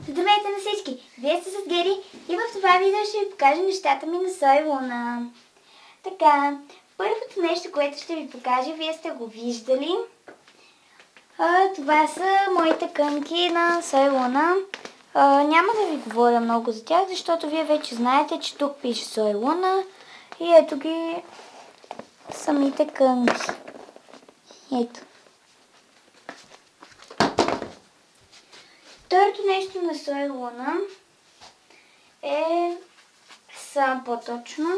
Здравейте на всички! Вие сте с Гери и в това видео ще ви покажа нещата ми на Сой Луна. Така, първото нещо, което ще ви покажа, вие сте го виждали. Това са моите кънки на Сой Луна. Няма да ви говоря много за тях, защото вие вече знаете, че тук пише Сой Луна. И ето ги самите кънки. Ето. Второто нещо на Сой Луна са по-точно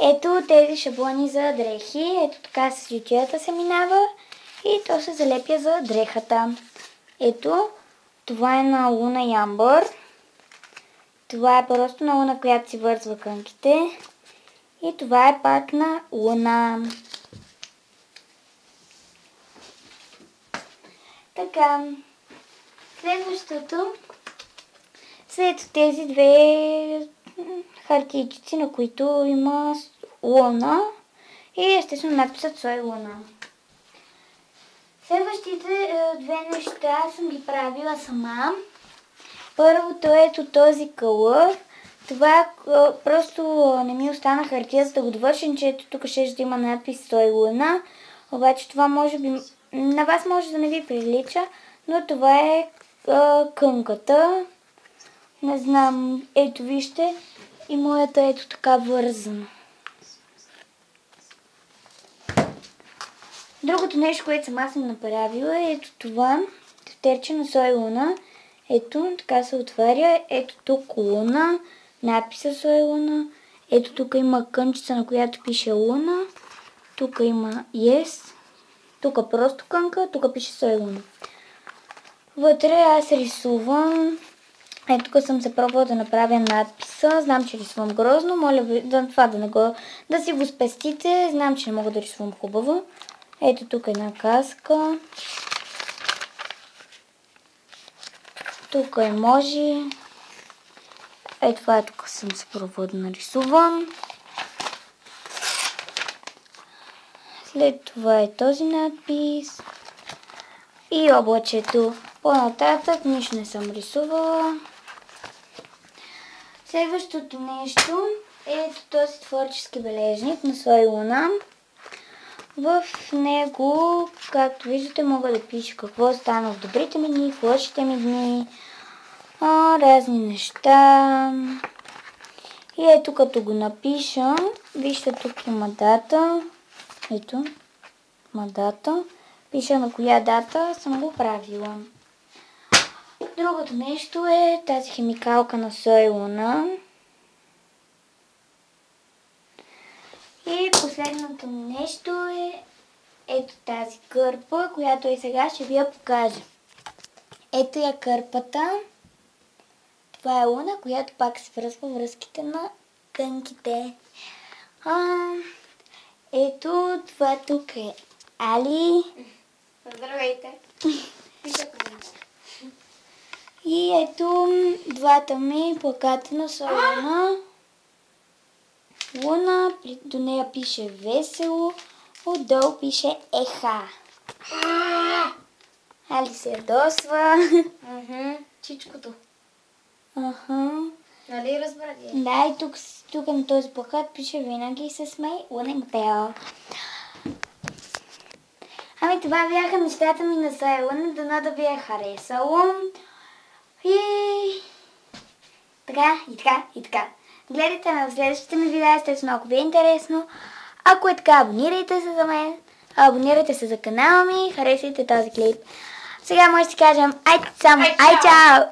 ето тези шаблони за дрехи. Ето така с ютията се минава и то се залепя за дрехата. Ето, това е на Луна Ямбър. Това е просто на Луна, която си вързва кънките. И това е пак на Луна. Така, следващото са ето тези две хартийчици, на които има Луна и естествено написът Сой Луна. Следващите две неща съм ги правила сама. Първото е ето този кълъв. Това просто не ми остана хартия, за да го довършим, че ето тук ще има надпис Сой Луна. Обаче това може би на вас може да не ви прилича, но това е кънката. Не знам, ето вижте, и моята ето така вързана. Другото нещо, което съм аз направила е ето това, тефтерче на Сой Луна. Ето, така се отваря. Ето тук Луна, надписа Сой Луна. Ето тук има кънчица, на която пише Луна. Тук има Yes. Тук просто кънка, тук пише Сой Луна. Вътре аз рисувам. Ето тук съм се пробвала да направя надписа. Знам, че рисувам грозно. Моля ви да си го спестите. Знам, че не мога да рисувам хубаво. Ето тук една каска. Тук може. Ето това тук съм се пробвала да нарисувам. След това е този надпис. И облачето. По-нататък нищо не съм рисувала. Следващото нещо е този творчески бележник на Сой Луна. В него, както виждате, мога да пиша какво стана в добрите ми дни, в лошите ми дни, разни неща. И ето като го напиша, вижте тук има дата. Ето, има дата. Пиша на коя дата съм го правила. Другото нещо е тази химикалка на Сой Луна. И последното нещо е ето тази кърпа, която и сега ще ви я покажа. Ето я кърпата. Това е Луна, която пак се връзва връзките на кънките. Ето това тук е Али. Здравейте! И ето двата ми плаката на Сой Луна. Луна, до нея пише весело, отдолу пише еха. Али се ядосва. Чичкото. Нали разбра ги? Да, и тук на този плакат пише винаги се смей, Луна и Матео. Ами това бяха нещата ми на Сой Луна, дано да ви е харесало. И така. Гледайте на следващите ми видеа, естествено, ако ви е интересно. Ако е така, абонирайте се за мен, абонирайте се за канала ми, харесайте този клип. Сега може да си кажем ай чао!